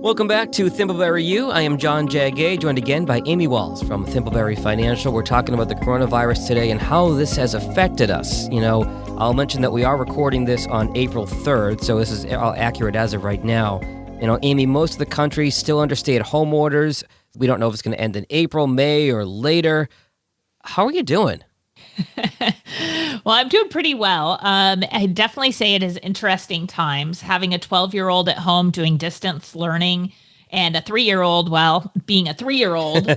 Welcome back to Thimbleberry U. I am John Jagay, joined again by Amy Walls from Thimbleberry Financial. We're talking about the coronavirus today and how this has affected us. You know, I'll mention that we are recording this on April 3rd, so this is all accurate as of right now. You know, Amy, most of the country still under stay-at-home orders. We don't know if it's going to end in April, May, or later. How are you doing? Well, I'm doing pretty well. I definitely say it is interesting times. Having a 12-year-old at home doing distance learning and a 3-year-old, well, being a 3-year-old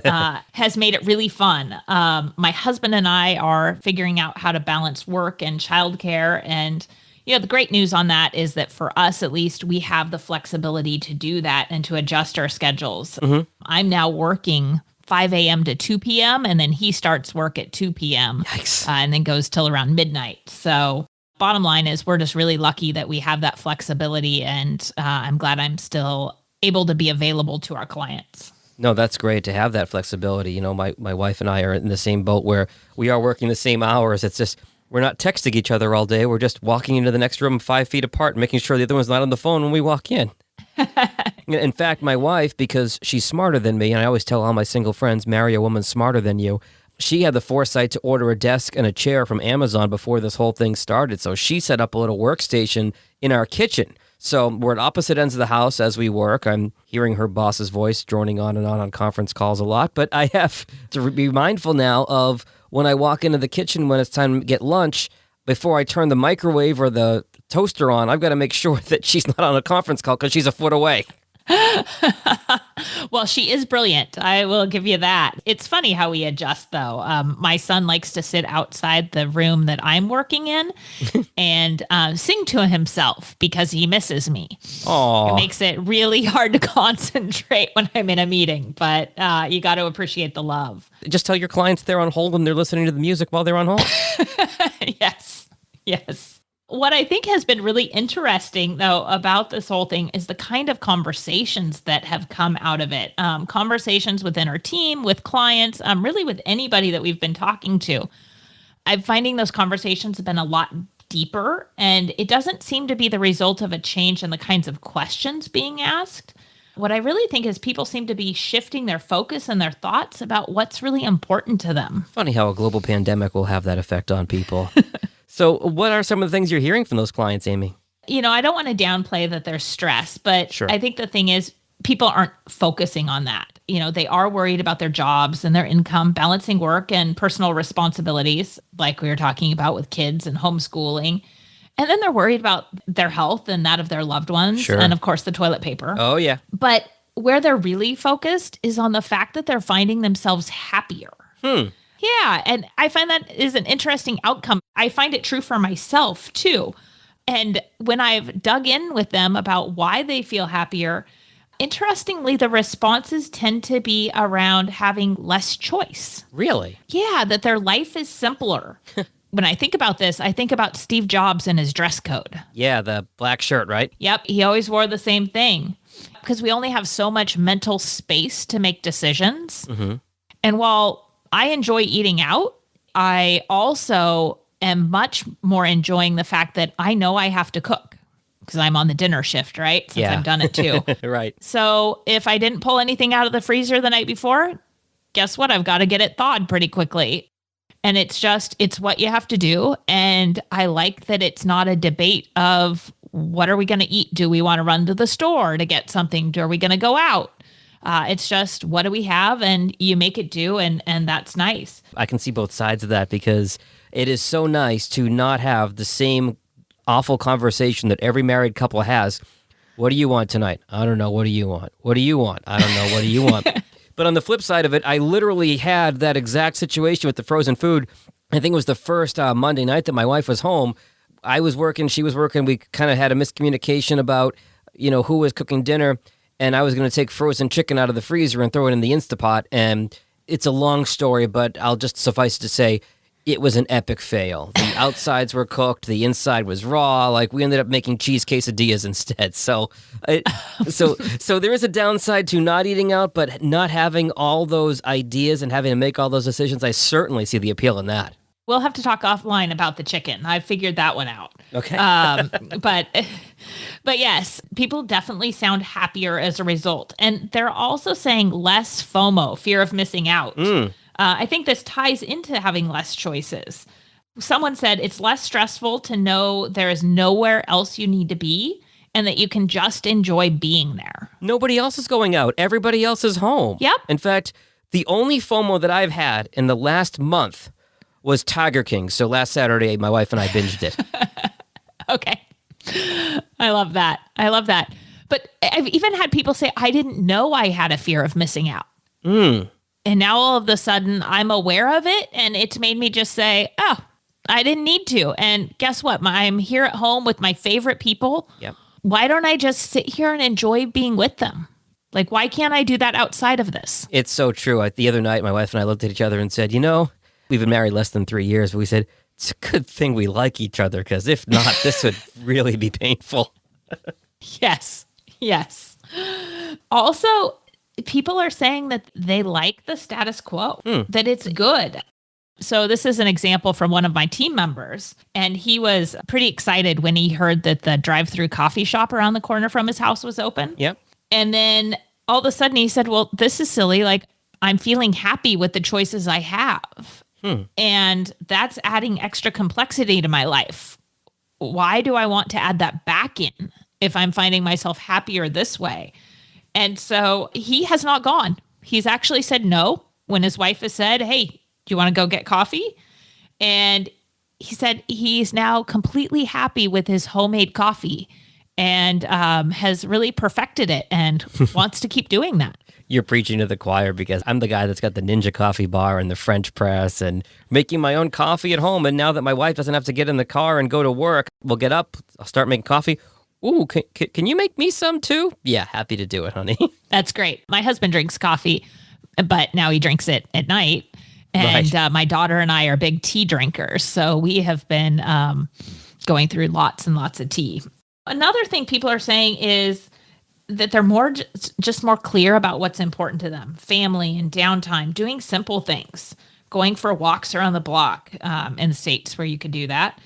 has made it really fun. My husband and I are figuring out how to balance work and childcare. And, you know, the great news on that is that for us, at least, we have the flexibility to do that and to adjust our schedules. Mm-hmm. I'm now working 5 a.m. to 2 p.m. and then he starts work at 2 p.m. Yikes. And then goes till around midnight. So bottom line is we're just really lucky that we have that flexibility, and I'm glad I'm still able to be available to our clients. No, that's great to have that flexibility. You know, my wife and I are in the same boat where we are working the same hours. It's just we're not texting each other all day. We're just walking into the next room 5 feet apart, making sure the other one's not on the phone when we walk in. In fact, my wife, because she's smarter than me, and I always tell all my single friends, marry a woman smarter than you, she had the foresight to order a desk and a chair from Amazon before this whole thing started. So she set up a little workstation in our kitchen. So we're at opposite ends of the house as we work. I'm hearing her boss's voice droning on and on conference calls a lot, but I have to be mindful now of when I walk into the kitchen when it's time to get lunch, before I turn the microwave or the toaster on, I've got to make sure that she's not on a conference call because she's a foot away. Well, she is brilliant. I will give you that. It's funny how we adjust, though. My son likes to sit outside the room that I'm working in and sing to himself because he misses me. Aww. It makes it really hard to concentrate when I'm in a meeting, but you got to appreciate the love. Just tell your clients they're on hold and they're listening to the music while they're on hold. Yes. What I think has been really interesting, though, about this whole thing is the kind of conversations that have come out of it. Conversations within our team, with clients, really with anybody that we've been talking to. I'm finding those conversations have been a lot deeper, and it doesn't seem to be the result of a change in the kinds of questions being asked. What I really think is people seem to be shifting their focus and their thoughts about what's really important to them. Funny how a global pandemic will have that effect on people. So what are some of the things you're hearing from those clients, Amy? You know, I don't want to downplay that there's stress, but sure. I think the thing is people aren't focusing on that. You know, they are worried about their jobs and their income, balancing work and personal responsibilities, like we were talking about with kids and homeschooling. And then they're worried about their health and that of their loved ones. Sure. And of course, the toilet paper. Oh, yeah. But where they're really focused is on the fact that they're finding themselves happier. Yeah, and I find that is an interesting outcome. I find it true for myself, too. And when I've dug in with them about why they feel happier, interestingly, the responses tend to be around having less choice. Really? Yeah, that their life is simpler. When I think about this, I think about Steve Jobs and his dress code. Yeah, the black shirt, right? Yep, he always wore the same thing. Because we only have so much mental space to make decisions. Mm-hmm. And while I enjoy eating out, I also am much more enjoying the fact that I know I have to cook because I'm on the dinner shift, right? Since I've done it too. Right. So if I didn't pull anything out of the freezer the night before, guess what? I've got to get it thawed pretty quickly. And it's what you have to do. And I like that it's not a debate of what are we going to eat? Do we want to run to the store to get something? Are we going to go out? It's just, what do we have? And you make it do, and that's nice. I can see both sides of that because it is so nice to not have the same awful conversation that every married couple has. What do you want tonight? I don't know. What do you want? What do you want? I don't know. What do you want? But on the flip side of it, I literally had that exact situation with the frozen food. I think it was the first Monday night that my wife was home. I was working, she was working. We kind of had a miscommunication about, you know, who was cooking dinner. And I was going to take frozen chicken out of the freezer and throw it in the Instapot. And it's a long story, but I'll just suffice to say it was an epic fail. The outsides were cooked. The inside was raw. Like, we ended up making cheese quesadillas instead. So there is a downside to not eating out, but not having all those ideas and having to make all those decisions. I certainly see the appeal in that. We'll have to talk offline about the chicken. I figured that one out. Okay. But yes, people definitely sound happier as a result. And they're also saying less FOMO, fear of missing out. I think this ties into having less choices. Someone said it's less stressful to know there is nowhere else you need to be and that you can just enjoy being there. Nobody else is going out. Everybody else is home. Yep. In fact, the only FOMO that I've had in the last month was Tiger King. So last Saturday, my wife and I binged it. Okay. I love that. I love that. But I've even had people say, I didn't know I had a fear of missing out. And now all of a sudden I'm aware of it. And it's made me just say, oh, I didn't need to. And guess what? I'm here at home with my favorite people. Yep. Why don't I just sit here and enjoy being with them? Like, why can't I do that outside of this? It's so true. The other night, my wife and I looked at each other and said, we've been married less than 3 years, but we said, it's a good thing we like each other, because if not, this would really be painful. Yes. Yes. Also, people are saying that they like the status quo, that it's good. So this is an example from one of my team members, and he was pretty excited when he heard that the drive-through coffee shop around the corner from his house was open. Yep. And then all of a sudden he said, well, this is silly. Like, I'm feeling happy with the choices I have. And that's adding extra complexity to my life. Why do I want to add that back in if I'm finding myself happier this way? And so he has not gone. He's actually said no when his wife has said, hey, do you want to go get coffee? And he said he's now completely happy with his homemade coffee and has really perfected it and wants to keep doing that. You're preaching to the choir, because I'm the guy that's got the Ninja coffee bar and the French press and making my own coffee at home. And now that my wife doesn't have to get in the car and go to work, we'll get up, I'll start making coffee. Ooh, can you make me some too? Yeah, happy to do it, honey. That's great. My husband drinks coffee, but now he drinks it at night. And Right. My daughter and I are big tea drinkers. So we have been going through lots and lots of tea. Another thing people are saying is that they're just more clear about what's important to them. Family and downtime, doing simple things, going for walks around the block in the States where you could do that.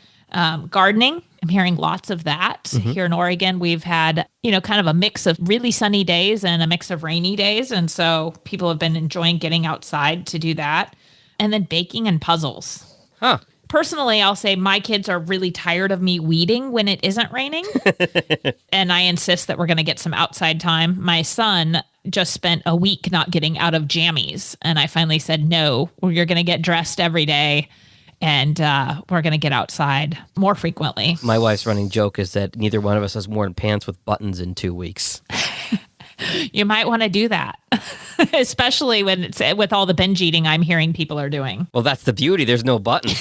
Gardening, I'm hearing lots of that. Here in Oregon, we've had, kind of a mix of really sunny days and a mix of rainy days. And so people have been enjoying getting outside to do that. And then baking and puzzles. Huh. Personally, I'll say my kids are really tired of me weeding when it isn't raining. And I insist that we're going to get some outside time. My son just spent a week not getting out of jammies. And I finally said, no, you're going to get dressed every day. And we're going to get outside more frequently. My wife's running joke is that neither one of us has worn pants with buttons in 2 weeks. You might want to do that, especially when it's with all the binge eating I'm hearing people are doing. Well, that's the beauty. There's no button.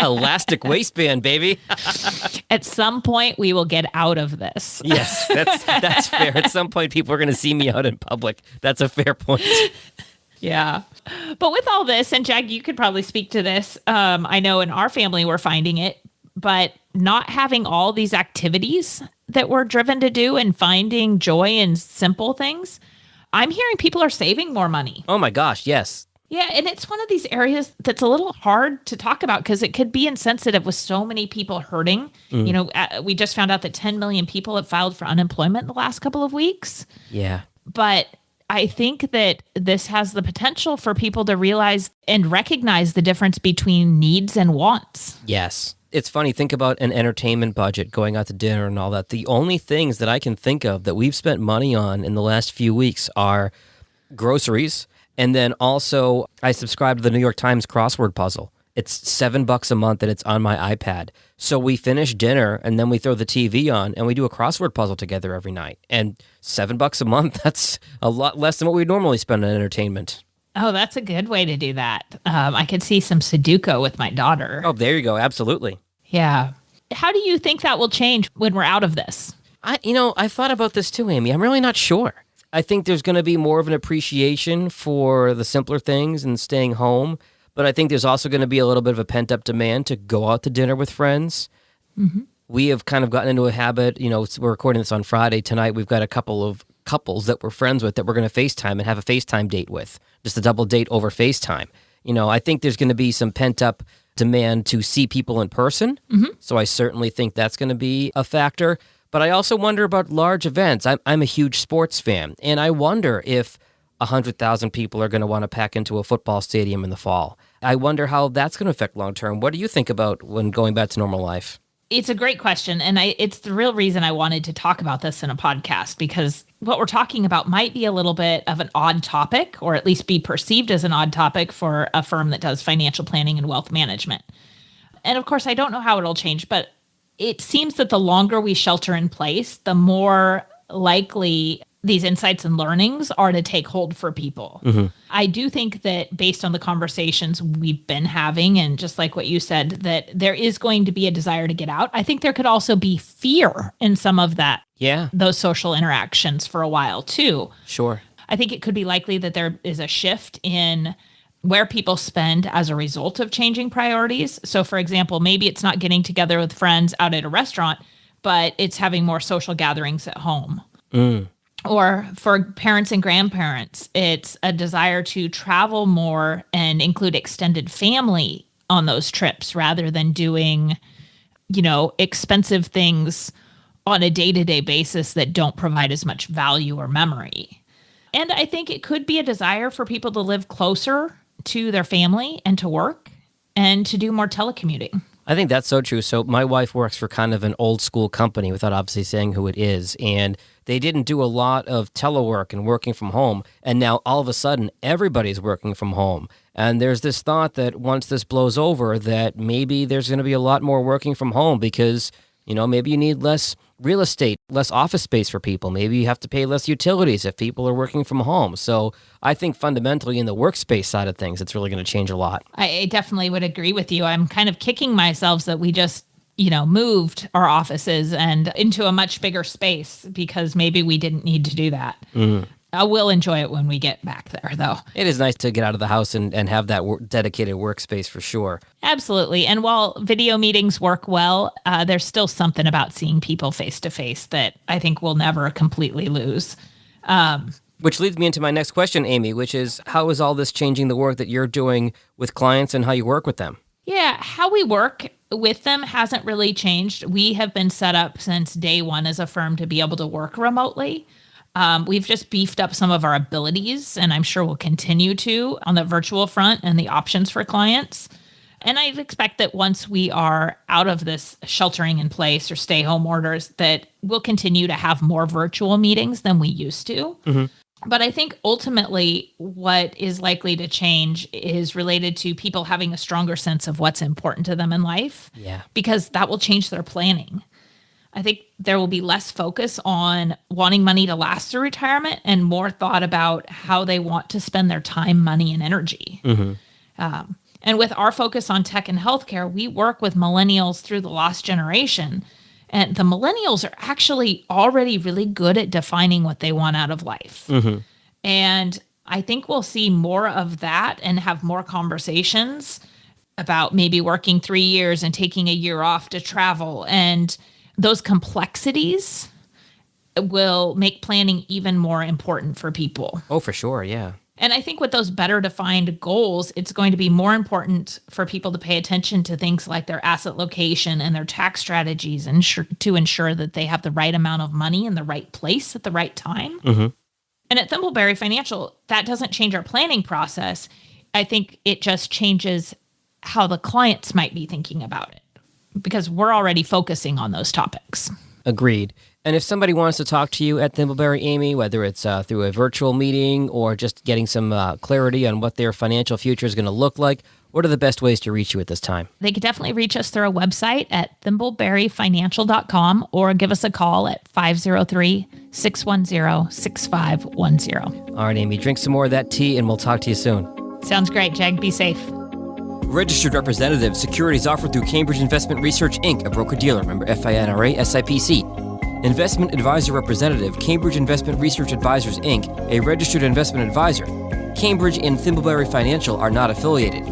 Elastic waistband, baby. At some point, we will get out of this. Yes, that's fair. At some point, people are going to see me out in public. That's a fair point. Yeah. But with all this, and Jag, you could probably speak to this. I know in our family, we're finding it, but not having all these activities that we're driven to do and finding joy in simple things, I'm hearing people are saving more money. Oh my gosh, yes. Yeah, and it's one of these areas that's a little hard to talk about because it could be insensitive with so many people hurting. We just found out that 10 million people have filed for unemployment in the last couple of weeks. Yeah. But I think that this has the potential for people to realize and recognize the difference between needs and wants. Yes. It's funny, think about an entertainment budget, going out to dinner and all that. The only things that I can think of that we've spent money on in the last few weeks are groceries. And then also, I subscribe to the New York Times crossword puzzle. It's $7 a month and it's on my iPad. So we finish dinner and then we throw the TV on and we do a crossword puzzle together every night. And $7 a month, that's a lot less than what we normally spend on entertainment. Oh, that's a good way to do that. I could see some Sudoku with my daughter. Oh, there you go. Absolutely. Yeah. How do you think that will change when we're out of this? I thought about this too, Amy. I'm really not sure. I think there's going to be more of an appreciation for the simpler things and staying home. But I think there's also going to be a little bit of a pent-up demand to go out to dinner with friends. Mm-hmm. We have kind of gotten into a habit, we're recording this on Friday. Tonight we've got a couple of couples that we're friends with that we're going to FaceTime and have a FaceTime date with. Just a double date over FaceTime. I think there's going to be some pent-up demand to see people in person. Mm-hmm. So I certainly think that's going to be a factor. But I also wonder about large events. I'm a huge sports fan, and I wonder if 100,000 people are going to want to pack into a football stadium in the fall. I wonder how that's going to affect long term. What do you think about when going back to normal life? It's a great question. And it's the real reason I wanted to talk about this in a podcast, because what we're talking about might be a little bit of an odd topic, or at least be perceived as an odd topic for a firm that does financial planning and wealth management. And of course, I don't know how it'll change, but it seems that the longer we shelter in place, the more likely these insights and learnings are to take hold for people. Mm-hmm. I do think that based on the conversations we've been having, and just like what you said, that there is going to be a desire to get out. I think there could also be fear in some of that. Yeah. Those social interactions for a while too. Sure. I think it could be likely that there is a shift in where people spend as a result of changing priorities. So for example, maybe it's not getting together with friends out at a restaurant, but it's having more social gatherings at home. Or for parents and grandparents, it's a desire to travel more and include extended family on those trips rather than doing, expensive things on a day-to-day basis that don't provide as much value or memory. And I think it could be a desire for people to live closer to their family and to work and to do more telecommuting. I think that's so true. So my wife works for kind of an old school company, without obviously saying who it is, and they didn't do a lot of telework and working from home. And now all of a sudden, everybody's working from home. And there's this thought that once this blows over, that maybe there's going to be a lot more working from home because, maybe you need less real estate, less office space for people. Maybe you have to pay less utilities if people are working from home. So I think fundamentally in the workspace side of things, it's really going to change a lot. I definitely would agree with you. I'm kind of kicking myself that we just moved our offices and into a much bigger space because maybe we didn't need to do that. I will enjoy it when we get back there, though. It is nice to get out of the house and have that dedicated workspace for sure. Absolutely. And while video meetings work well, there's still something about seeing people face to face that I think we'll never completely lose. Which leads me into my next question, Amy, which is how is all this changing the work that you're doing with clients and how you work with them? Yeah, how we work with them hasn't really changed. We have been set up since day one as a firm to be able to work remotely. We've just beefed up some of our abilities, and I'm sure we'll continue to on the virtual front and the options for clients. And I expect that once we are out of this sheltering in place or stay home orders, that we'll continue to have more virtual meetings than we used to. Mm-hmm. But I think ultimately what is likely to change is related to people having a stronger sense of what's important to them in life. Yeah. Because that will change their planning. I think there will be less focus on wanting money to last through retirement and more thought about how they want to spend their time, money, and energy. Mm-hmm. And with our focus on tech and healthcare, we work with millennials through the lost generation. And the millennials are actually already really good at defining what they want out of life. Mm-hmm. And I think we'll see more of that and have more conversations about maybe working 3 years and taking a year off to travel. And those complexities will make planning even more important for people. Oh, for sure. Yeah. And I think with those better defined goals, it's going to be more important for people to pay attention to things like their asset location and their tax strategies and to ensure that they have the right amount of money in the right place at the right time. Mm-hmm. And at Thimbleberry Financial, that doesn't change our planning process. I think it just changes how the clients might be thinking about it because we're already focusing on those topics. Agreed. And if somebody wants to talk to you at Thimbleberry, Amy, whether it's through a virtual meeting or just getting some clarity on what their financial future is going to look like, what are the best ways to reach you at this time? They could definitely reach us through our website at thimbleberryfinancial.com or give us a call at 503-610-6510. All right, Amy, drink some more of that tea and we'll talk to you soon. Sounds great, Jag. Be safe. Registered representative. Securities offered through Cambridge Investment Research, Inc., a broker-dealer, member FINRA, SIPC. Investment advisor representative, Cambridge Investment Research Advisors, Inc., a registered investment advisor. Cambridge and Thimbleberry Financial are not affiliated.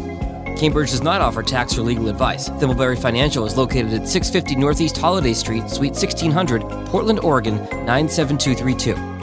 Cambridge does not offer tax or legal advice. Thimbleberry Financial is located at 650 Northeast Holiday Street, Suite 1600, Portland, Oregon, 97232.